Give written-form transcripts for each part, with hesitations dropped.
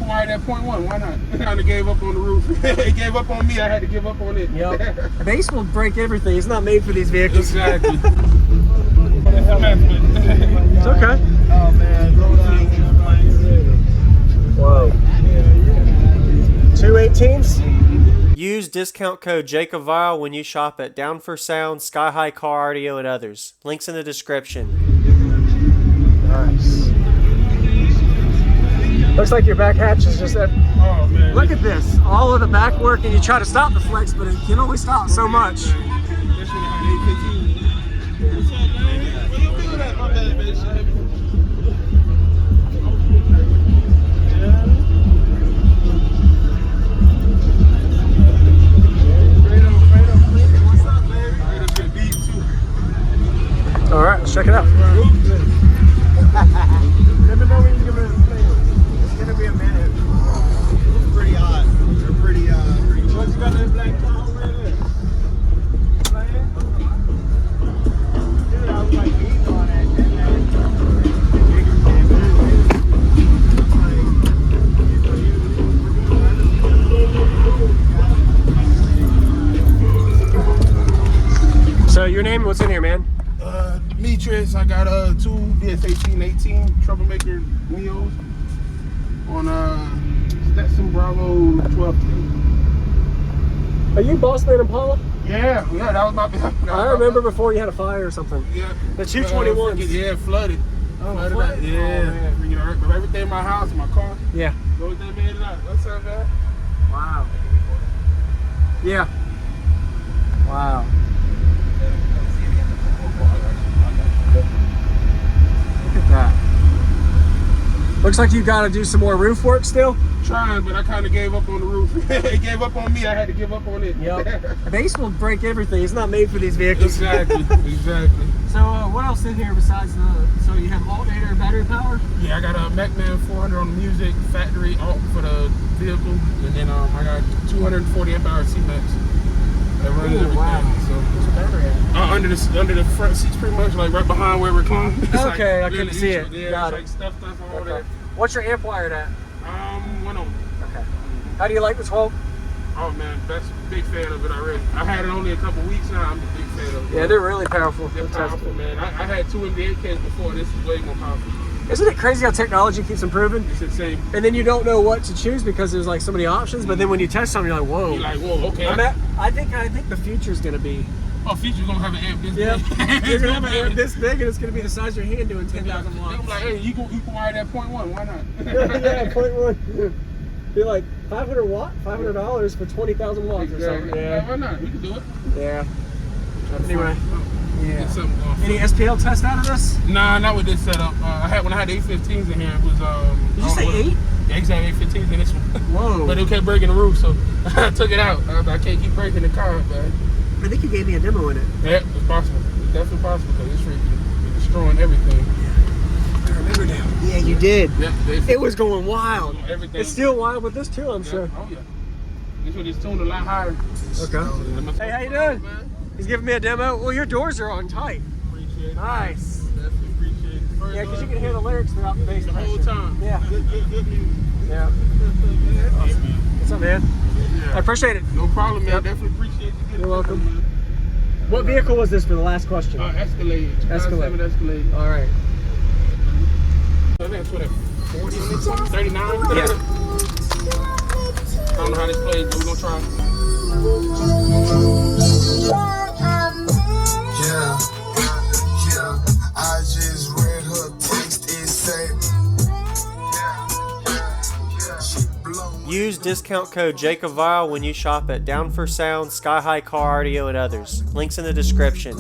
can wire that .1. Why not? I kind of gave up on the roof. It gave up on me. I had to give up on it. Yep. A base will break everything. It's not made for these vehicles. Exactly. It's okay. Oh man. Whoa. 218s? Use discount code JacobViral when you shop at Down for Sound, Sky High Car Audio, and others. Links in the description. Nice. Looks like your back hatch is just at... Oh man. Look at this. All of the back work, and you try to stop the flex, but it can only stop so much. This one had 815. What's up, man? What you doing at? My bad, man. All right, let's check it out. Let me know when you give it a play. It's gonna be a minute. It's pretty hot. They're pretty what you got that black Tahoe right there? Playing? Dude, I was like eating on it and so your name, what's in here, man? Demetrius, I got two DS18 Troublemaker Neos on Stetson Bravo 12. Are you Boss Man Impala? Yeah, that was my. I remember before you had a fire or something. Yeah, The 221s. Yeah, flooded. Oh, flooded. Yeah, oh, man. everything in my house, my car. Yeah. Those that made it out. What's up, man? Wow. Yeah. Wow. Look at that. Looks like you got to do some more roof work still. Trying, but I kind of gave up on the roof. It gave up on me. I had to give up on it. Yep. A base will break everything. It's not made for these vehicles. Exactly. Exactly. So what else in here besides the? So you have alternator battery power? Yeah, I got a MacMan 400 on the music, factory alt for the vehicle, and then I got 240 amp hour C-Max. That runs everything. Wow. So What's the battery at? under the front seats, pretty much like right behind where we're recline. Okay, I couldn't see it. Yeah, Got it's it. like stuff all Okay. there. What's your amp wired at? 1 Okay. How do you like the 12? Oh man, that's big fan of it already. I had it only a couple weeks now. I'm a big fan of it. Yeah, they're really powerful. They're powerful, man. I had two MD8Ks before. This is way more powerful. Isn't it crazy how technology keeps improving? It's insane. And then you don't know what to choose because there's like so many options. But then when you test something, you're like, whoa. You're like, whoa, okay. I think the future's gonna be. Oh, future's gonna have an amp this Yeah. big. You're gonna have an amp this big, and it's gonna be the size of your hand doing 10,000 watts. I'm like, hey, you can wire that .1. Why not? Yeah, .1. Be like $500 for 20,000 watts or something. Yeah, why not? We can do it. Yeah. Anyway. Yeah. Get something going. Any SPL test out of this? Nah, not with this setup. When I had the 815s in here, it was Did you say 8? Yeah, exactly 815s in this one. Whoa. But it kept breaking the roof, so I took it out. I can't keep breaking the car, man. I think you gave me a demo in it. Yeah, it's possible. It's definitely possible because it's freaking destroying everything. I remember now. Yeah, you did. Yeah, it was going wild. Everything. It's still wild with this too, I'm sure. Oh yeah. This one is tuned a lot higher. Okay. Hey, how you doing? He's giving me a demo. Well, your doors are on tight. Appreciate it. Nice. Definitely appreciate it. Yeah, because you can hear the lyrics throughout the bass the whole pressure. time. Yeah. Good music. Yeah. Awesome. What's up, man? Yeah. I appreciate it. No problem, man. Yep. Definitely appreciate you. You're welcome. What vehicle was this for the last question? Escalade. 2007 Escalade. All right. I think it's what, 40 minutes, 39? Yeah. I don't know how this plays, but we're gonna try. I just read her text, it said. Use discount code JacobViral when you shop at Down for Sound, Sky High Car Audio, and others. Links in the description.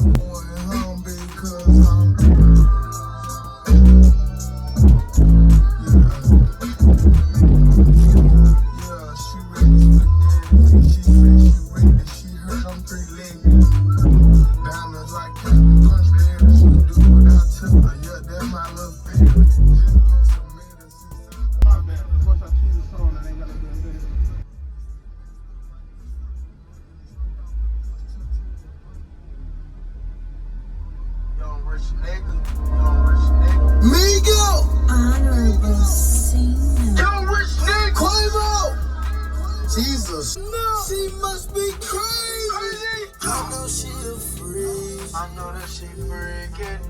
niggas. No. She must be crazy. I know she a freak. I know that she freaking.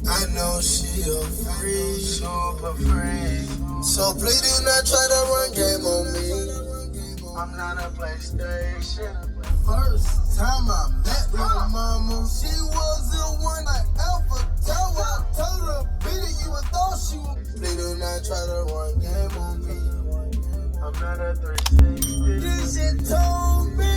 I know she a freak. Super freak. So please do not try to run game on me. I'm not a PlayStation. First time I met my mama, she was the one I ever told. I told her, beat it, you would thought she would. Please do not try to run game on me. I'm not a 360. This shit told me.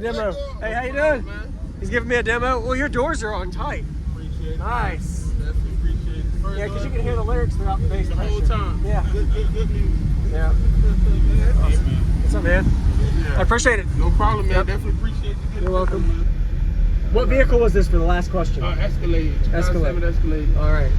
Demo. Hey, how you doing? He's giving me a demo. Well, your doors are on tight. Appreciate it. Nice. Definitely appreciate it. First Yeah, because you can hear the lyrics throughout the bass the whole pressure. time. Yeah. Good music. Yeah. Awesome. What's up, man? Yeah. I appreciate it. No problem, man. Yep. Definitely appreciate you. You're welcome. What vehicle was this for the last question? Escalade. Escalade. 2007 Escalade. All right.